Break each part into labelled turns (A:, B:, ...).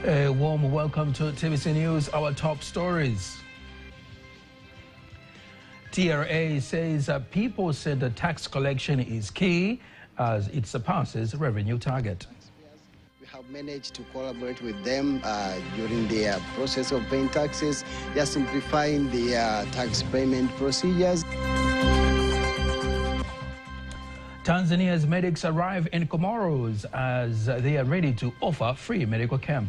A: A warm welcome to TVC News, our top stories. TRA says people-centered tax collection is key as it surpasses revenue target.
B: We have managed to collaborate with them during the process of paying taxes, just simplifying the tax payment procedures.
A: Tanzania's medics arrive in Comoros as they are ready to offer free medical camp.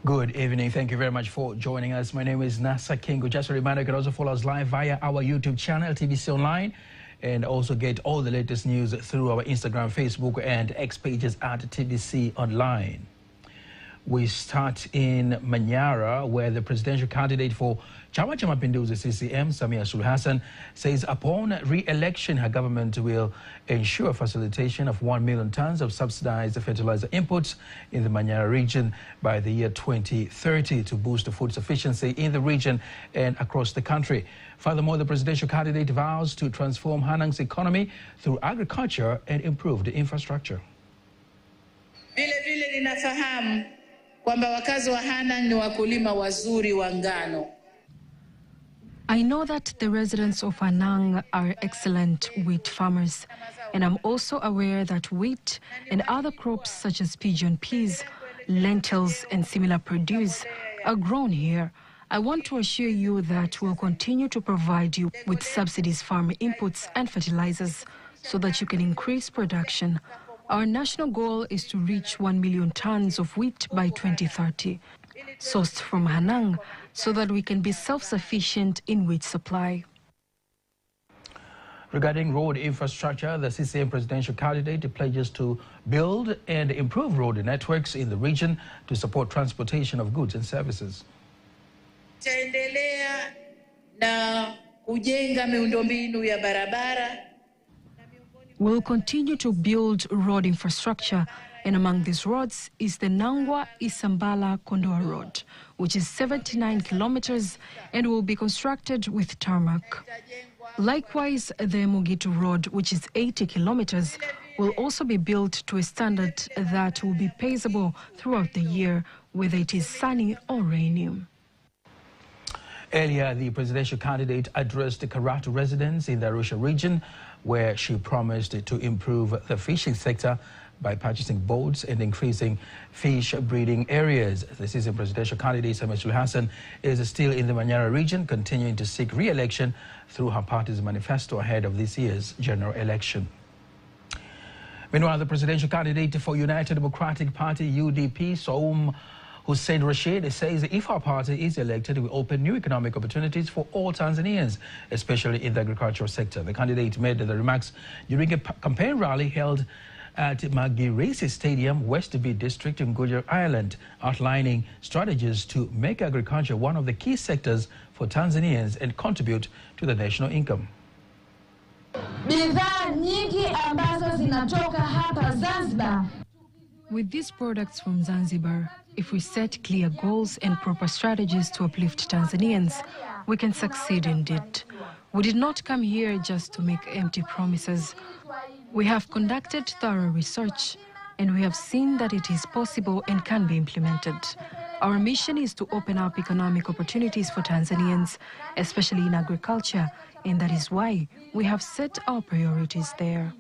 A: Good evening. Thank you very much for joining us. My name is Nasa Kingo. Just a reminder, you can also follow us live via our YouTube channel, TVC Online, and also get all the latest news through our Instagram, Facebook, and X pages at TVC Online. We start in Manyara, where the presidential candidate for Chama cha Mapinduzi CCM, Samia Suluhu Hassan, says upon re-election, her government will ensure facilitation of 1 million tons of subsidized fertilizer inputs in the Manyara region by the year 2030 to boost food sufficiency in the region and across the country. Furthermore, the presidential candidate vows to transform Hanang's economy through agriculture and improved infrastructure.
C: Vile ninafahamu kwamba wakazi wa Hanang ni wakulima wazuri wa ngano.
D: I know that the residents of Hanang are excellent wheat farmers, and I'm also aware that wheat and other crops such as pigeon peas, lentils, and similar produce are grown here. I want to assure you that we'll continue to provide you with subsidized farm inputs and fertilizers so that you can increase production. Our national goal is to reach 1 million tons of wheat by 2030, sourced from Hanang, so that we can be self-sufficient in wheat supply.
A: Regarding road infrastructure, the CCM presidential candidate pledges to build and improve road networks in the region to support transportation of goods and services.
C: Taendelea na kujenga miundombinu ya barabara.
D: We'll continue to build road infrastructure, and among these roads is the Nangwa-Isambala-Kondoa Road, which is 79 kilometers and will be constructed with tarmac. Likewise, the Mugitu Road, which is 80 kilometers, will also be built to a standard that will be paceable throughout the year, whether it is sunny or rainy.
A: Earlier, the presidential candidate addressed the Karatu residents in the Arusha region, where she promised to improve the fishing sector by purchasing boats and increasing fish breeding areas. The CCM presidential candidate, Samia Suluhu Hassan, is still in the Manyara region, continuing to seek re-election through her party's manifesto ahead of this year's general election. Meanwhile, the presidential candidate for United Democratic Party, UDP, Saum Hussein Rashid, says if our party is elected, it will open new economic opportunities for all Tanzanians, especially in the agricultural sector. The candidate made the remarks during a campaign rally held at Magirisi Stadium, West B District in Gujar, Ireland, outlining strategies to make agriculture one of the key sectors for Tanzanians and contribute to the national income.
E: Bidhaa nyingi ambazo zinatoka hapa Zanzibar.
D: With these products from Zanzibar, if we set clear goals and proper strategies to uplift Tanzanians, we can succeed indeed. We did not come here just to make empty promises. We have conducted thorough research, and we have seen that it is possible and can be implemented. Our mission is to open up economic opportunities for Tanzanians, especially in agriculture, and that is why we have set our priorities there.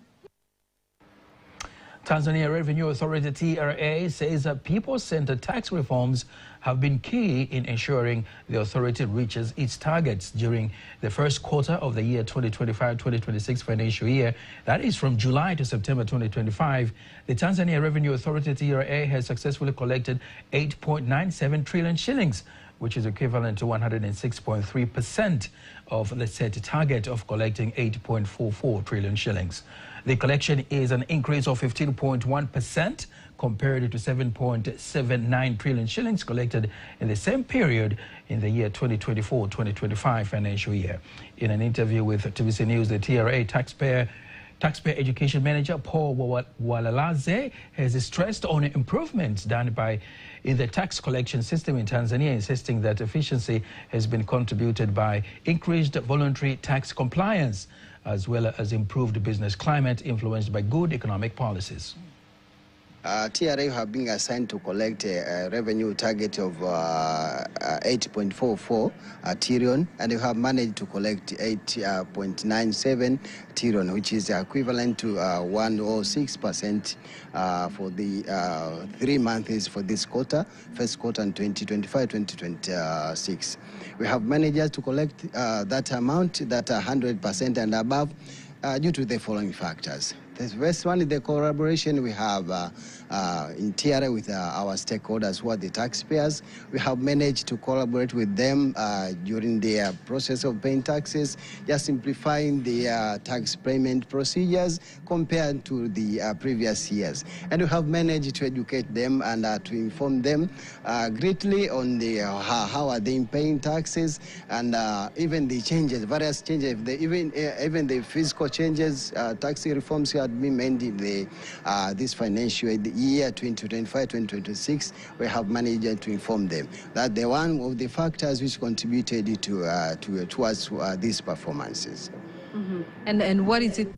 A: Tanzania Revenue Authority TRA says that people-centered tax reforms have been key in ensuring the authority reaches its targets during the first quarter of the year 2025-2026 financial year. That is from July to September 2025. The Tanzania Revenue Authority TRA has successfully collected 8.97 trillion shillings, which is equivalent to 106.3% of the set target of collecting 8.44 trillion shillings. The collection is an increase of 15.1% compared to 7.79 trillion shillings collected in the same period in the year 2024-2025 financial year. In an interview with TVC News, the TRA taxpayer Taxpayer Education Manager Paul Walalaze has stressed on improvements done in the tax collection system in Tanzania, insisting that efficiency has been contributed by increased voluntary tax compliance, as well as improved business climate influenced by good economic policies.
B: TRA have been assigned to collect a revenue target of 8.44 trillion, and they have managed to collect 8.97 trillion, which is equivalent to 106% for the 3 months for this quarter, first quarter in 2025-2026. We have managed to collect that amount, that 100% and above, due to the following factors. The first one is the collaboration we have in TRA with our stakeholders, who are the taxpayers. We have managed to collaborate with them during the process of paying taxes, just simplifying the tax payment procedures compared to the previous years. And we have managed to educate them and to inform them greatly on the how are they paying taxes, and even the changes, various changes, even the fiscal changes, tax reforms had been made in the this financial year 2025-2026. We have managed to inform them that the one of the factors which contributed towards these performances.
D: Mm-hmm. And what is it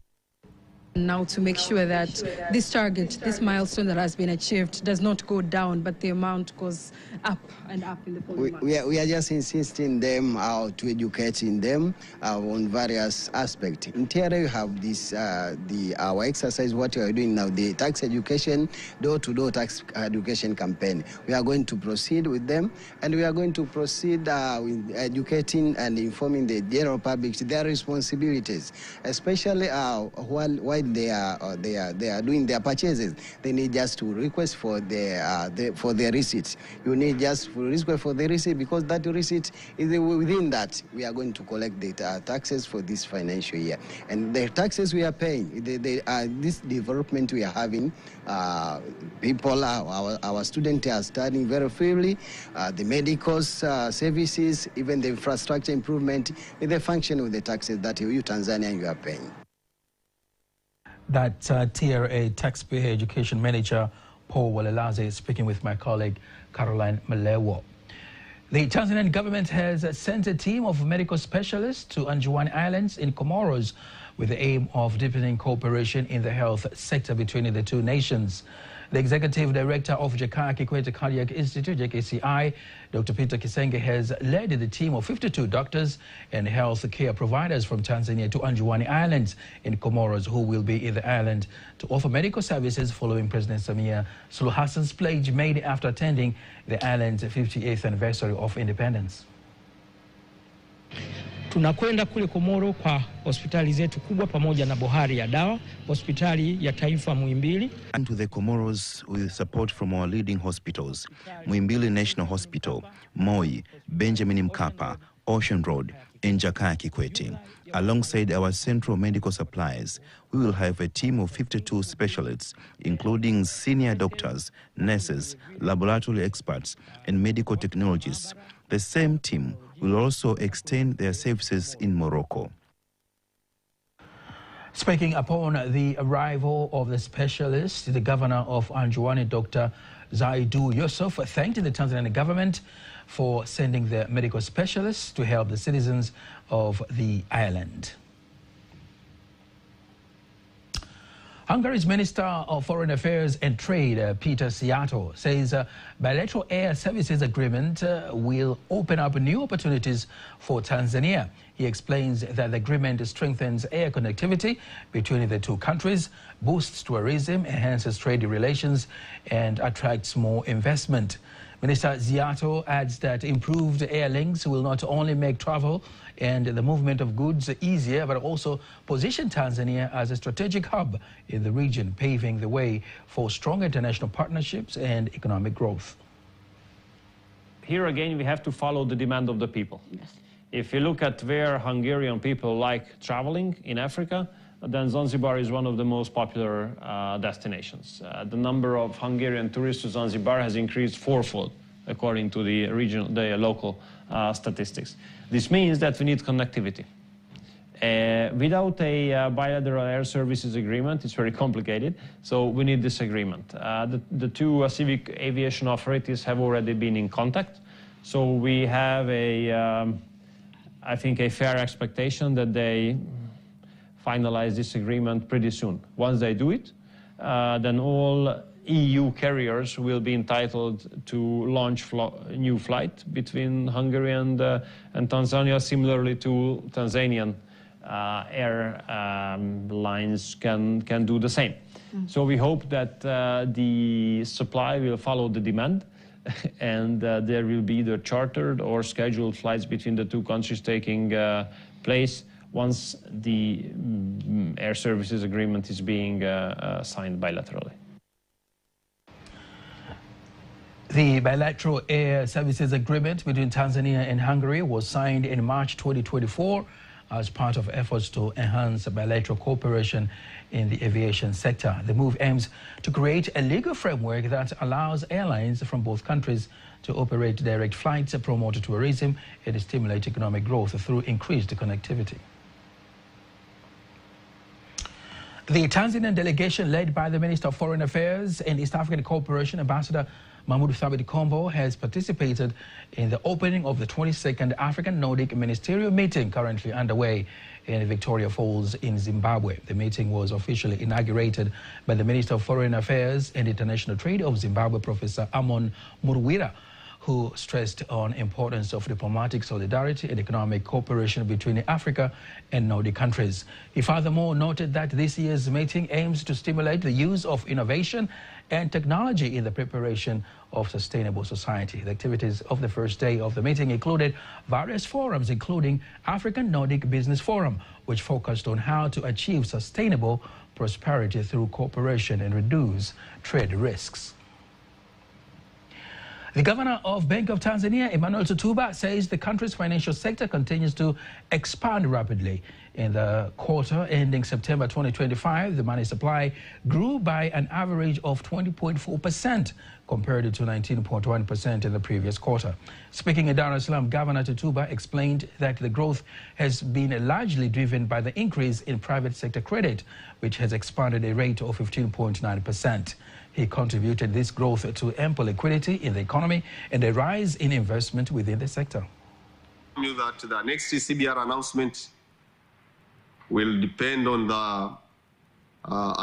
D: now to make sure that this target, this milestone that has been achieved, does not go down, but the amount goes up and up in the following months?
B: We are just insisting them how to educating them on various aspects. In TRA, we have this our exercise, what we are doing now, the tax education, door-to-door tax education campaign. We are going to proceed with them, and we are going to proceed with educating and informing the general public their responsibilities, especially while they are doing their purchases. They need just to request for their receipts. You need just to request for the receipt, because that receipt is within that we are going to collect the taxes for this financial year. And the taxes we are paying, this development we are having, people, our students are studying very freely. The medical services, even the infrastructure improvement, is the function of the taxes that you Tanzanian you are paying.
A: That TRA Taxpayer Education Manager Paul Walalaze speaking with my colleague Caroline Malewo. The Tanzanian government has sent a team of medical specialists to Anjuani Islands in Comoros with the aim of deepening cooperation in the health sector between the two nations. The Executive Director of Jakaya Kikwete Cardiac Institute, JKCI, Dr. Peter Kisenge, has led the team of 52 doctors and health care providers from Tanzania to Anjuani Islands in Comoros, who will be in the island to offer medical services following President Samia Suluhu Hassan's pledge made after attending the island's 58th anniversary of independence.
F: Tunakwenda kule Komoro kwa hospitali zetu kubwa pamoja na bohari ya dawa, hospitali ya taifa Muhimbili.
G: And to the Comoros with support from our leading hospitals, Muhimbili National Hospital, Moi, Benjamin Mkapa, Ocean Road, and Jakaya Kikwete. Alongside our central medical supplies, we will have a team of 52 specialists, including senior doctors, nurses, laboratory experts, and medical technologists. The same team will also extend their services in Morocco.
A: Speaking upon the arrival of the specialists, the governor of Anjuani, Dr. Zaidu Yusuf, thanked the Tanzanian government for sending the medical specialists to help the citizens of the island. Hungary's Minister of Foreign Affairs and Trade, Peter Szijjártó, says bilateral air services agreement will open up new opportunities for Tanzania. He explains that the agreement strengthens air connectivity between the two countries, boosts tourism, enhances trade relations, and attracts more investment. Minister Szijjártó adds that improved air links will not only make travel and the movement of goods easier, but also position Tanzania as a strategic hub in the region, paving the way for strong international partnerships and economic growth.
H: Here again, we have to follow the demand of the people. Yes. If you look at where Hungarian people like traveling in Africa, then Zanzibar is one of the most popular destinations. The number of Hungarian tourists to Zanzibar has increased fourfold, according to the local statistics. This means that we need connectivity. Without a bilateral air services agreement, it's very complicated, so we need this agreement. The two civic aviation authorities have already been in contact, so we have I think a fair expectation that they finalize this agreement pretty soon. Once they do it, then all EU carriers will be entitled to launch new flight between Hungary and Tanzania, similarly to Tanzanian airlines can do the same. So we hope that the supply will follow the demand and there will be either chartered or scheduled flights between the two countries taking place once the air services agreement is being signed bilaterally.
A: The bilateral air services agreement between Tanzania and Hungary was signed in March 2024 as part of efforts to enhance bilateral cooperation in the aviation sector. The move aims to create a legal framework that allows airlines from both countries to operate direct flights, promote tourism, and stimulate economic growth through increased connectivity. The Tanzanian delegation, led by the Minister of Foreign Affairs and East African Cooperation, Ambassador Mahmoud Thabit Kombo, has participated in the opening of the 22nd African Nordic Ministerial Meeting currently underway in Victoria Falls in Zimbabwe. The meeting was officially inaugurated by the Minister of Foreign Affairs and International Trade of Zimbabwe, Professor Amon Muruwira, who stressed on importance of diplomatic solidarity and economic cooperation between Africa and Nordic countries. He furthermore noted that this year's meeting aims to stimulate the use of innovation and technology in the preparation of sustainable society. The activities of the first day of the meeting included various forums, including African Nordic Business Forum, which focused on how to achieve sustainable prosperity through cooperation and reduce trade risks. The governor of Bank of Tanzania, Emmanuel Tutuba, says the country's financial sector continues to expand rapidly. In the quarter ending September 2025, the money supply grew by an average of 20.4% compared to 19.1% in the previous quarter. Speaking in Dar es Salaam, Governor Tutuba explained that the growth has been largely driven by the increase in private sector credit, which has expanded at a rate of 15.9%. He contributed this growth to ample liquidity in the economy and a rise in investment within the sector.
I: I knew that the next CBR announcement will depend on the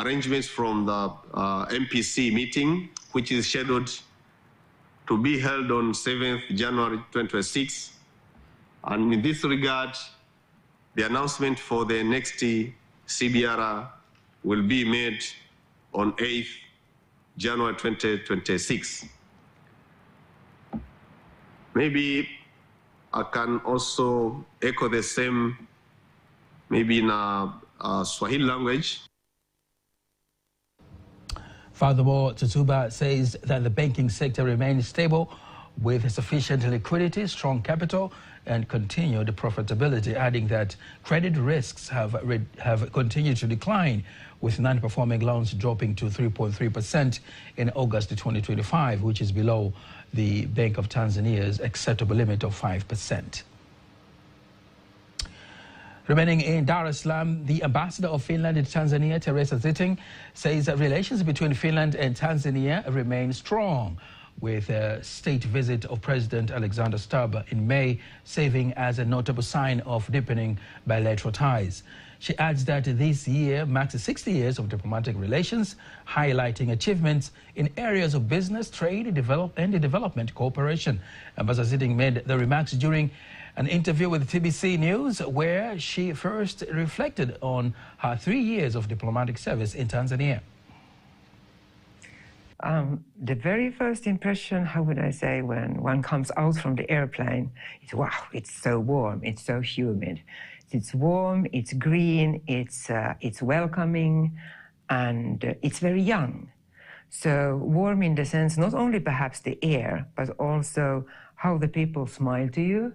I: arrangements from the MPC meeting, which is scheduled to be held on 7th January 2026. And in this regard, the announcement for the next CBR will be made on 8th January 2026. Maybe I can also echo the same, maybe in a Swahili language.
A: Furthermore, Tutuba says that the banking sector remains stable with sufficient liquidity, strong capital, and continued profitability, adding that credit risks have continued to decline, with non-performing loans dropping to 3.3% in August 2025, which is below the Bank of Tanzania's acceptable limit of 5%. Remaining in Dar es Salaam, the ambassador of Finland in Tanzania, Teresa Zitting, says that relations between Finland and Tanzania remain strong, with a state visit of President Alexander Stubb in May serving as a notable sign of deepening bilateral ties. She adds that this year marks 60 years of diplomatic relations, highlighting achievements in areas of business, trade, and development cooperation. Ambassador Zitting made the remarks during an interview with TBC News, where she first reflected on her 3 years of diplomatic service in Tanzania.
J: The very first impression, how would I say, when one comes out from the airplane, is wow, it's so warm, it's so humid. It's warm, it's green, it's welcoming, and it's very young. So warm in the sense, not only perhaps the air, but also how the people smile to you,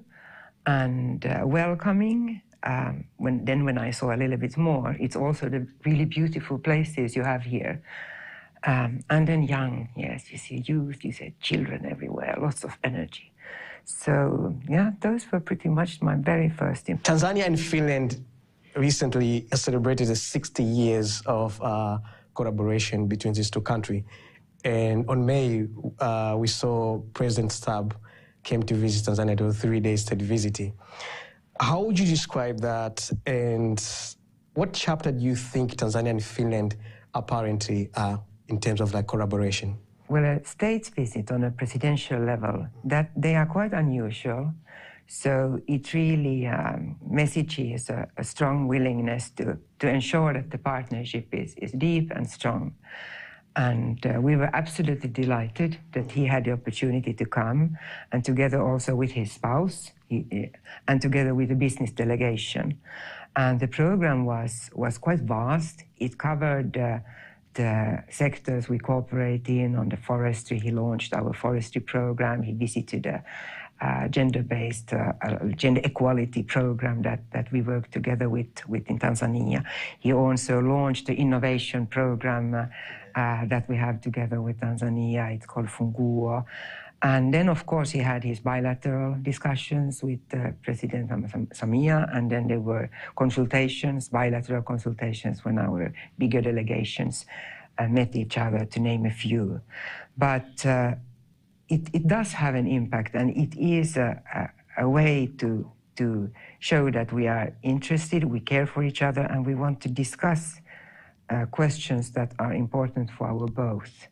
J: and welcoming. When I saw a little bit more, it's also the really beautiful places you have here. And then young, yes, you see youth, you see children everywhere, lots of energy. So, yeah, those were pretty much my very first impressions.
K: Tanzania and Finland recently celebrated the 60 years of collaboration between these two countries. And on May, we saw President Stubb came to visit Tanzania to a 3-day state visit. How would you describe that, and what chapter do you think Tanzania and Finland apparently are in terms of like collaboration?
J: Well, a state visit on a presidential level, that they are quite unusual. So it really messages a strong willingness to ensure that the partnership is deep and strong. And we were absolutely delighted that he had the opportunity to come, and together also with his spouse, and together with the business delegation. And the program was quite vast. It covered the sectors we cooperate in. On the forestry, he launched our forestry program. He visited a gender-based, gender equality program that we work together with in Tanzania. He also launched the innovation program that we have together with Tanzania. It's called Funguo. And then, of course, he had his bilateral discussions with President Samia, and then there were consultations, bilateral consultations when our bigger delegations met each other, to name a few. But it does have an impact, and it is a way to show that we are interested, we care for each other, and we want to discuss questions that are important for our both.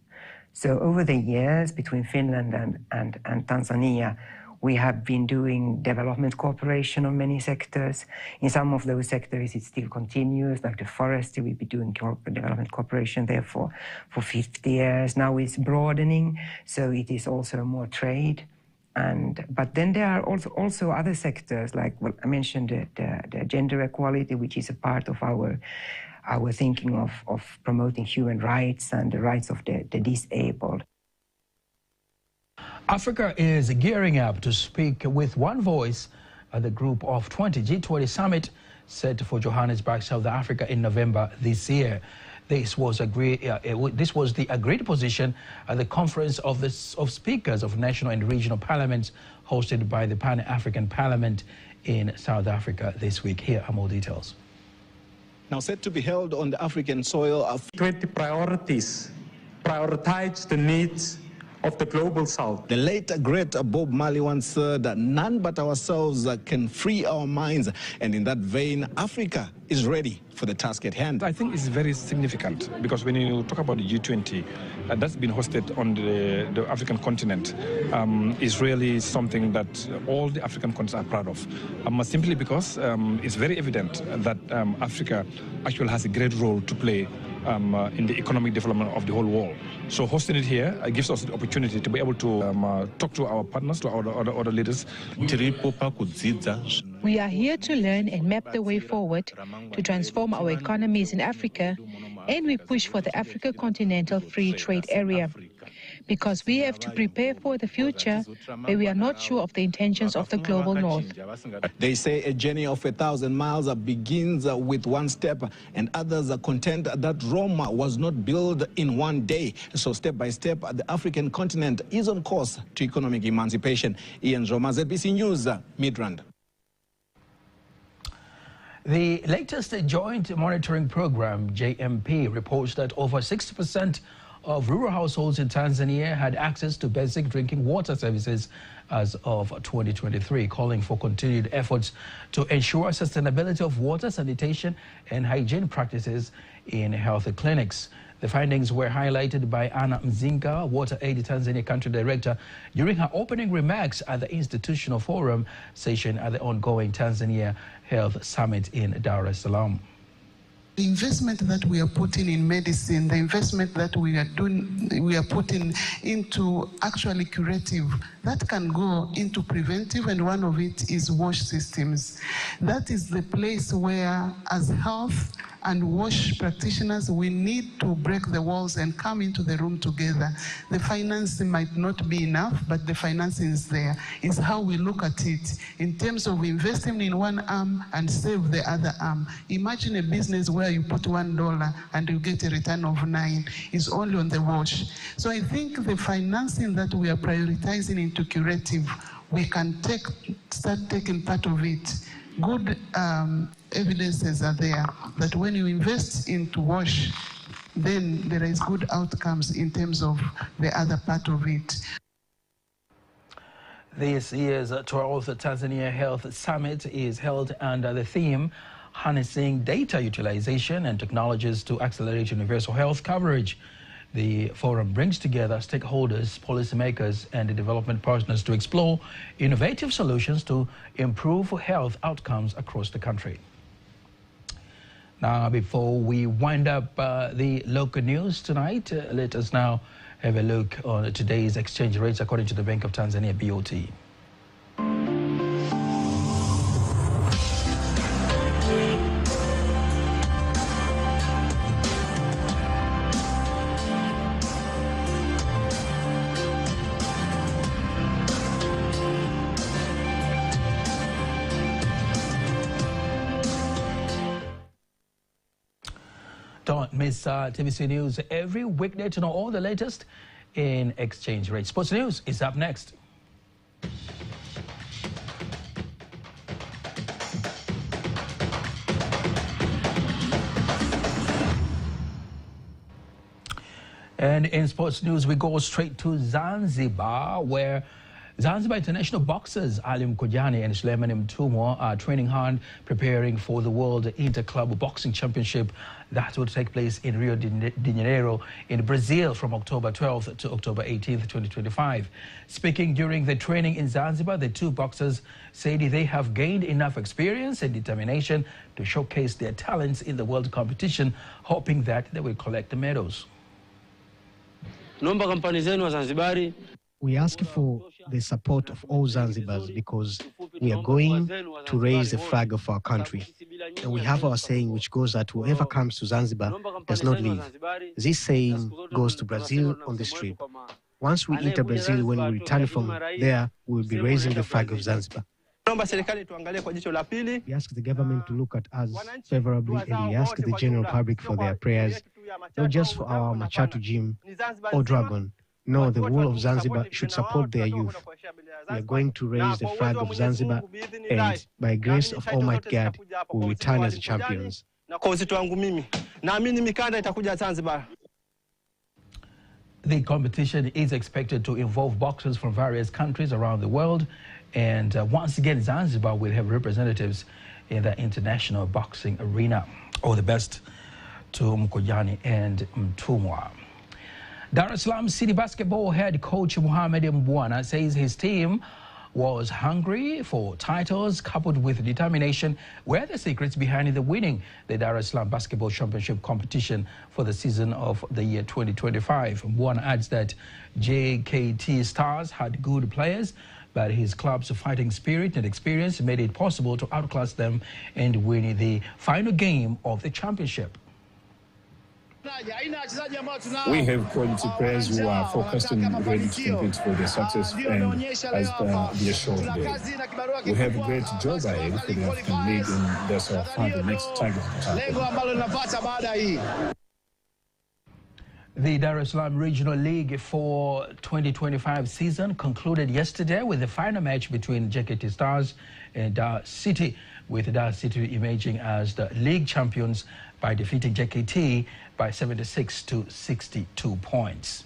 J: So over the years between Finland and Tanzania, we have been doing development cooperation on many sectors. In some of those sectors, it still continues, like the forestry. We've been doing development cooperation there for 50 years. Now it's broadening, so it is also more trade. But then there are also other sectors, like, well, I mentioned the gender equality, which is a part of our thinking of promoting human rights and the rights of the disabled.
A: Africa is gearing up to speak with one voice at the Group of 20 G20 summit set for Johannesburg, South Africa in November this year. This was the agreed position at the Conference of Speakers of National and Regional Parliaments hosted by the Pan-African Parliament in South Africa this week. Here are more details.
L: Now set to be held on the African soil of
M: 20 priorities, prioritize the needs of the global south.
L: The late great Bob Marley once said that none but ourselves can free our minds, and in that vein, Africa is ready for the task at hand.
N: I think it's very significant because when you talk about the G20, that's been hosted on the African continent, is really something that all the African continents are proud of. Simply because it's very evident that Africa actually has a great role to play in the economic development of the whole world. So hosting it here gives us the opportunity to be able to talk to our partners, to our other leaders.
O: We are here to learn and map the way forward to transform our economies in Africa, and we push for the Africa Continental Free Trade Area, because we have to prepare for the future where we are not sure of the intentions of the global north.
L: They say a journey of 1,000 miles begins with one step, and others are content that Rome was not built in one day. So step by step, the African continent is on course to economic emancipation. Ian Roma, ZBC News, Midrand.
A: The latest Joint Monitoring Program, JMP, reports that over 60% of rural households in Tanzania had access to basic drinking water services as of 2023, calling for continued efforts to ensure sustainability of water, sanitation, and hygiene practices in health clinics. The findings were highlighted by Anna Mzinga, WaterAid Tanzania Country Director, during her opening remarks at the Institutional Forum session at the ongoing Tanzania Health Summit in Dar es Salaam.
P: The investment that we are putting in medicine, the investment that we are putting into actually curative, that can go into preventive, and one of it is wash systems. That is the place where, as health and wash practitioners, we need to break the walls and come into the room together. The financing might not be enough, but the financing is there. It's how we look at it in terms of investing in one arm and save the other arm. Imagine a business where you put $1 and you get a return of 9. It's only on the wash. So I think the financing that we are prioritizing into curative, we can start taking part of it good evidences are there that when you invest into WASH, then there is good outcomes in terms of the other part of it.
A: This year's 12th Tanzania Health Summit is held under the theme Harnessing Data Utilization and Technologies to Accelerate Universal Health Coverage. The forum brings together stakeholders, policymakers, and development partners to explore innovative solutions to improve health outcomes across the country. Now, before we wind up the local news tonight, let us now have a look on today's exchange rates according to the Bank of Tanzania, BOT. Don't miss TVC News every weekday to know all the latest in exchange rates. Sports News is up next. And in sports news, we go straight to Zanzibar, where Zanzibar international boxers Ali Mkojani and Suleiman Mtumwa are training hard, preparing for the World Interclub Boxing Championship that will take place in Rio de Janeiro in Brazil from October 12th to October 18th, 2025. Speaking during the training in Zanzibar, the two boxers said they have gained enough experience and determination to showcase their talents in the world competition, hoping that they will collect the medals.
Q: We ask for the support of all Zanzibars because we are going to raise the flag of our country. And we have our saying which goes that whoever comes to Zanzibar does not leave. This saying goes to Brazil on this trip. Once we enter Brazil, when we return from there, we will be raising the flag of Zanzibar. We ask the government to look at us favorably, and we ask the general public for their prayers, not just for our Machatu gym or Dragon. No, the whole of Zanzibar should support their youth. We are going to raise the flag of Zanzibar, and by grace of Almighty God, we will return as champions.
A: The competition is expected to involve boxers from various countries around the world, and once again, Zanzibar will have representatives in the international boxing arena. All the best to Mkojani and Mtumwa. Dar es Salaam City Basketball head coach Mohamed Mbwana says his team was hungry for titles coupled with determination were the secrets behind the winning the Dar es Salaam Basketball Championship competition for the season of the year 2025. Mbwana adds that JKT Stars had good players, but his club's fighting spirit and experience made it possible to outclass them and win the final game of the championship.
R: We have quality players who are focused and ready to compete for their success and as per their short day. We have a great job ahead for the African League, and that's our the next target to tackle.
A: The Dar es Salaam Regional League for 2025 season concluded yesterday with the final match between JKT Stars and Dar City, with Dar City emerging as the league champions by defeating JKT by 76 to 62 points.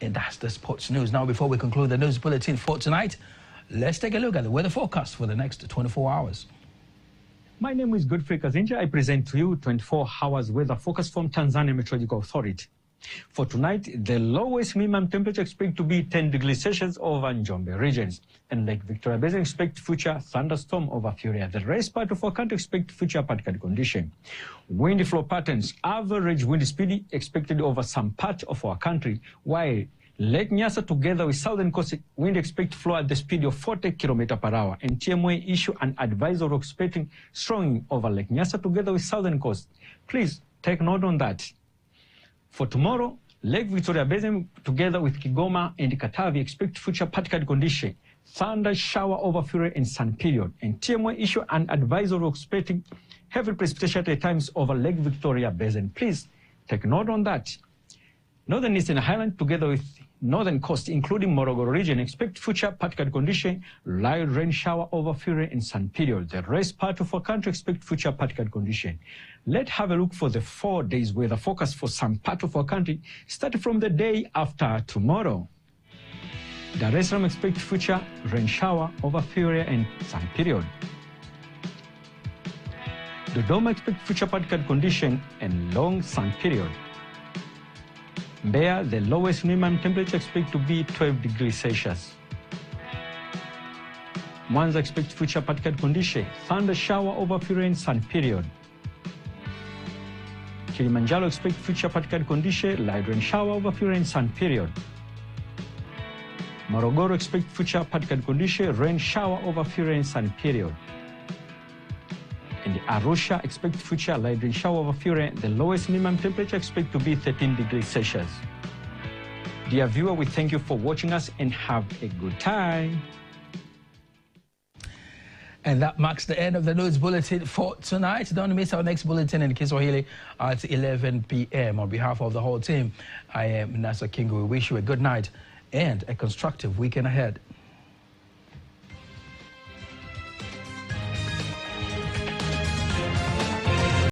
A: And that's the sports news. Now, before we conclude the news bulletin for tonight, let's take a look at the weather forecast for the next 24 hours.
F: My name is Godfrey Kazinja. I present to you 24 hours weather forecast from Tanzania Meteorological Authority. For tonight, the lowest minimum temperature expected to be 10 degrees Celsius over Njombe regions. And Lake Victoria Basin expect future thunderstorm over Furia. The rest part of our country expect future particular condition. Wind flow patterns, average wind speed expected over some part of our country, while Lake Nyasa together with Southern Coast wind expect flow at the speed of 40 km per hour. And TMA issue an advisory expecting strong over Lake Nyasa together with Southern Coast. Please take note on that. For tomorrow, Lake Victoria Basin together with Kigoma and Katavi expect future particular condition, thunder, shower over Fury and sun period. And TMA issue an advisory expecting heavy precipitation at times over Lake Victoria Basin. Please take note on that. Northern Eastern Highland together with Northern coast, including Morogoro region, expect future partly condition, light rain shower over Fury and sun period. The rest part of our country expect future partly condition. Let's have a look for the 4 days weather forecast for some part of our country, starting from the day after tomorrow. Dar es Salaam expect future rain shower over Fury and sun period. Dodoma expect future partly condition and long sun period. Mbeya, the lowest minimum temperature expected to be 12 degrees Celsius. Mwanza expect future partly condition, thunder shower over Fury and sun period. Kilimanjaro expect future partly condition, light rain shower over Fury and sun period. Morogoro expect future partly condition, rain shower over Fury and sun period. And Arusha expect future light rain shower over Fury. The lowest minimum temperature expected to be 13 degrees Celsius. Dear viewer, we thank you for watching us and have a good time.
A: And that marks the end of the news bulletin for tonight. Don't miss our next bulletin in Kiswahili at 11 p.m. On behalf of the whole team, I am Nasa Kingu. We wish you a good night and a constructive weekend ahead.